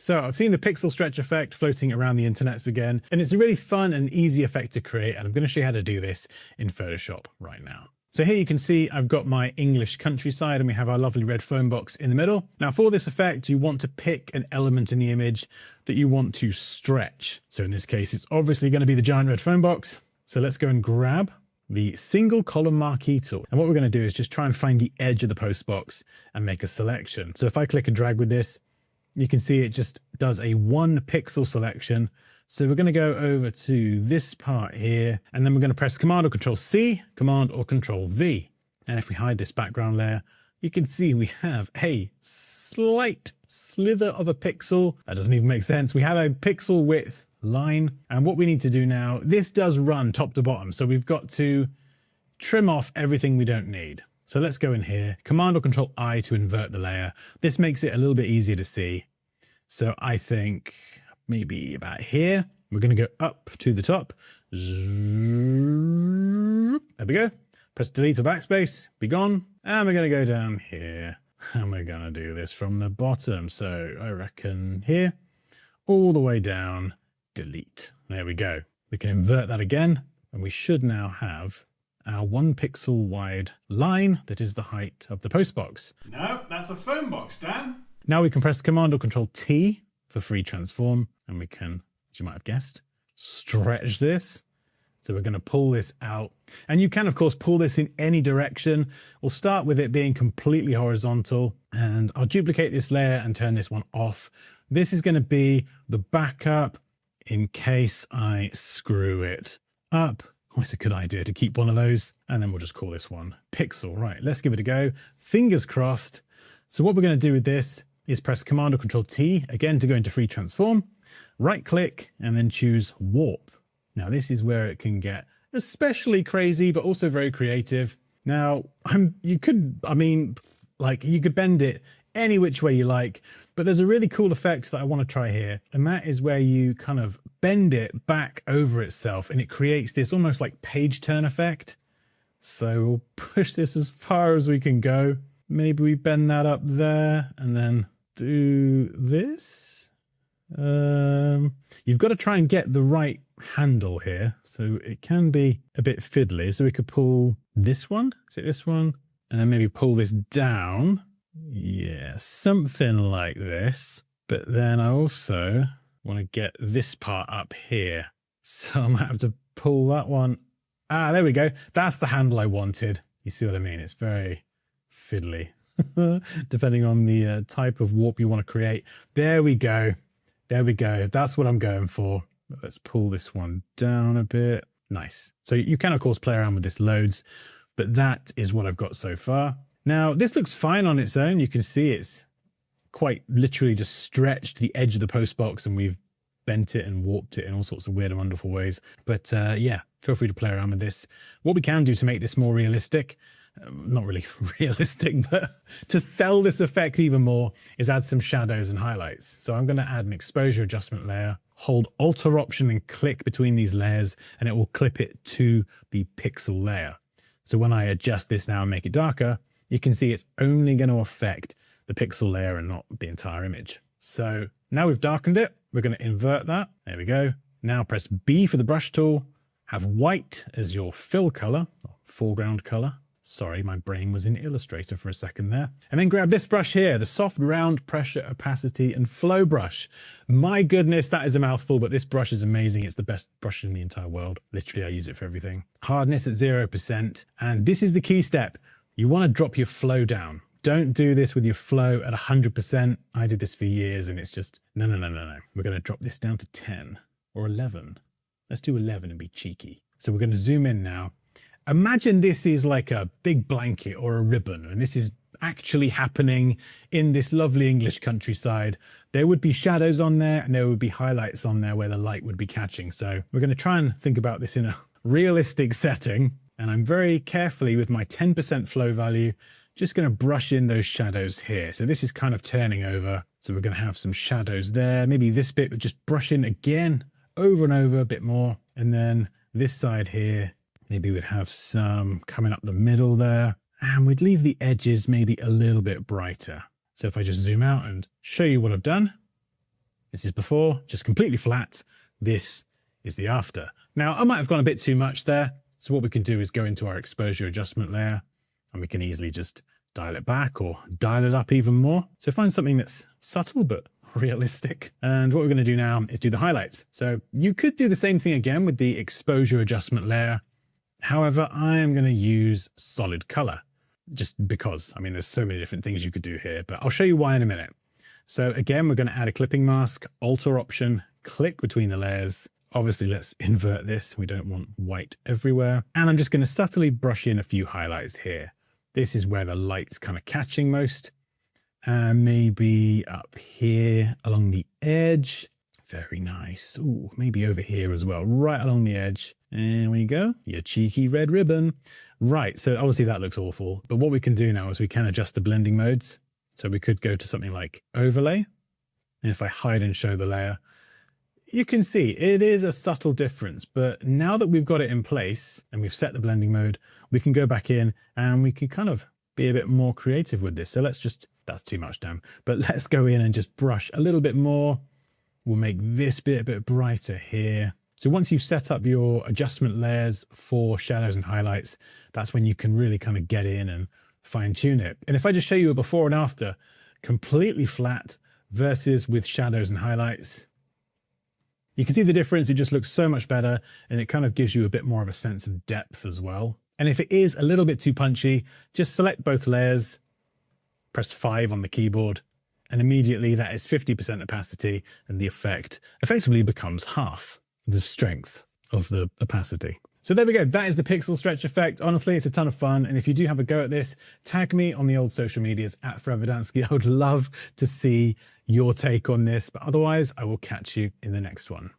So I've seen the pixel stretch effect floating around the internets again, and it's a really fun and easy effect to create, and I'm going to show you how to do this in Photoshop right now. So here you can see I've got my English countryside and we have our lovely red phone box in the middle. Now for this effect, you want to pick an element in the image that you want to stretch. So in this case, it's obviously going to be the giant red phone box. So let's go and grab the single column marquee tool. And what we're going to do is just try and find the edge of the post box and make a selection. So if I click and drag with this, you can see it just does a 1 pixel selection. So we're going to go over to this part here, and then we're going to press Command or Control C, Command or Control V. And if we hide this background layer, you can see we have a slight slither of a pixel. That doesn't even make sense. We have a pixel width line. And what we need to do now, this does run top to bottom. So we've got to trim off everything we don't need. So let's go in here, Command or Control I to invert the layer. This makes it a little bit easier to see. So I think maybe about here. We're going to go up to the top. There we go. Press delete or backspace, be gone. And we're going to go down here. And we're going to do this from the bottom. So I reckon here, all the way down, delete. There we go. We can invert that again. And we should now have our 1 pixel wide line that is the height of the post box. No, that's a phone box, Dan. Now we can press Command or Control T for free transform, and we can, as you might have guessed, stretch this. So we're going to pull this out, and you can of course pull this in any direction. We'll start with it being completely horizontal, and I'll duplicate this layer and turn this one off. This is going to be the backup in case I screw it up. Oh, it's a good idea to keep one of those, and then we'll just call this one pixel. Right, let's give it a go. Fingers crossed. So what we're going to do with this is press Command or Control T, again to go into free transform, right click, and then choose warp. Now this is where it can get especially crazy, but also very creative. Now, you could bend it any which way you like, but there's a really cool effect that I want to try here. And that is where you kind of bend it back over itself and it creates this almost like page turn effect. So we'll push this as far as we can go. Maybe we bend that up there and then do this. You've got to try and get the right handle here. So it can be a bit fiddly. So we could pull this one. Is it this one? And then maybe pull this down. Yeah, something like this. But then I also want to get this part up here. So I'm going to have to pull that one. Ah, there we go. That's the handle I wanted. You see what I mean? It's very fiddly, depending on the type of warp you want to create. There we go. There we go. That's what I'm going for. Let's pull this one down a bit. Nice. So you can, of course, play around with this loads, but that is what I've got so far. Now, this looks fine on its own. You can see it's quite literally just stretched the edge of the post box, and we've bent it and warped it in all sorts of weird and wonderful ways. But yeah, feel free to play around with this. What we can do to make this more realistic, not really realistic, but to sell this effect even more, is add some shadows and highlights. So I'm going to add an exposure adjustment layer, hold Alt or Option and click between these layers, and it will clip it to the pixel layer. So when I adjust this now and make it darker, you can see it's only going to affect the pixel layer and not the entire image. So now we've darkened it, we're going to invert that. There we go. Now press B for the brush tool, have white as your fill color, or foreground color. Sorry, my brain was in Illustrator for a second there. And then grab this brush here, the soft round pressure, opacity and flow brush. My goodness, that is a mouthful, but this brush is amazing. It's the best brush in the entire world. Literally, I use it for everything. Hardness at 0%. And this is the key step. You want to drop your flow down. Don't do this with your flow at 100%. I did this for years and it's just, no. We're going to drop this down to 10 or 11. Let's do 11 and be cheeky. So we're going to zoom in now. Imagine this is like a big blanket or a ribbon, and this is actually happening in this lovely English countryside. There would be shadows on there and there would be highlights on there where the light would be catching. So we're going to try and think about this in a realistic setting. And I'm very carefully with my 10% flow value, just going to brush in those shadows here. So this is kind of turning over. So we're going to have some shadows there. Maybe this bit, but just brush in again, over and over a bit more. And then this side here, maybe we'd have some coming up the middle there. And we'd leave the edges maybe a little bit brighter. So if I just zoom out and show you what I've done, This is before, just completely flat. This is the after. Now, I might have gone a bit too much there. So what we can do is go into our exposure adjustment layer, and we can easily just dial it back or dial it up even more. So find something that's subtle but realistic. And what we're going to do now is do the highlights. So you could do the same thing again with the exposure adjustment layer. However, I am going to use solid color just because, I mean, there's so many different things you could do here, but I'll show you why in a minute. So again, we're going to add a clipping mask, alter option, click between the layers. Obviously, let's invert this. We don't want white everywhere. And I'm just going to subtly brush in a few highlights here. This is where the light's kind of catching most. And maybe up here along the edge. Very nice. Ooh, maybe over here as well, right along the edge. And we go, your cheeky red ribbon. Right, so obviously that looks awful. But what we can do now is we can adjust the blending modes. So we could go to something like overlay. And if I hide and show the layer, you can see it is a subtle difference. But now that we've got it in place and we've set the blending mode, we can go back in and we can kind of be a bit more creative with this. So let's just, that's too much, damn. But let's go in and just brush a little bit more. We'll make this bit a bit brighter here. So once you've set up your adjustment layers for shadows and highlights, that's when you can really kind of get in and fine tune it. And if I just show you a before and after, completely flat versus with shadows and highlights, you can see the difference. It just looks so much better, and it kind of gives you a bit more of a sense of depth as well. And if it is a little bit too punchy, just select both layers, press 5 on the keyboard, and immediately that is 50% opacity, and the effect effectively becomes half the strength of the opacity. So there we go. That is the pixel stretch effect. Honestly, it's a ton of fun. And if you do have a go at this, tag me on the old social medias at ForeverDansky. I would love to see your take on this. But otherwise, I will catch you in the next one.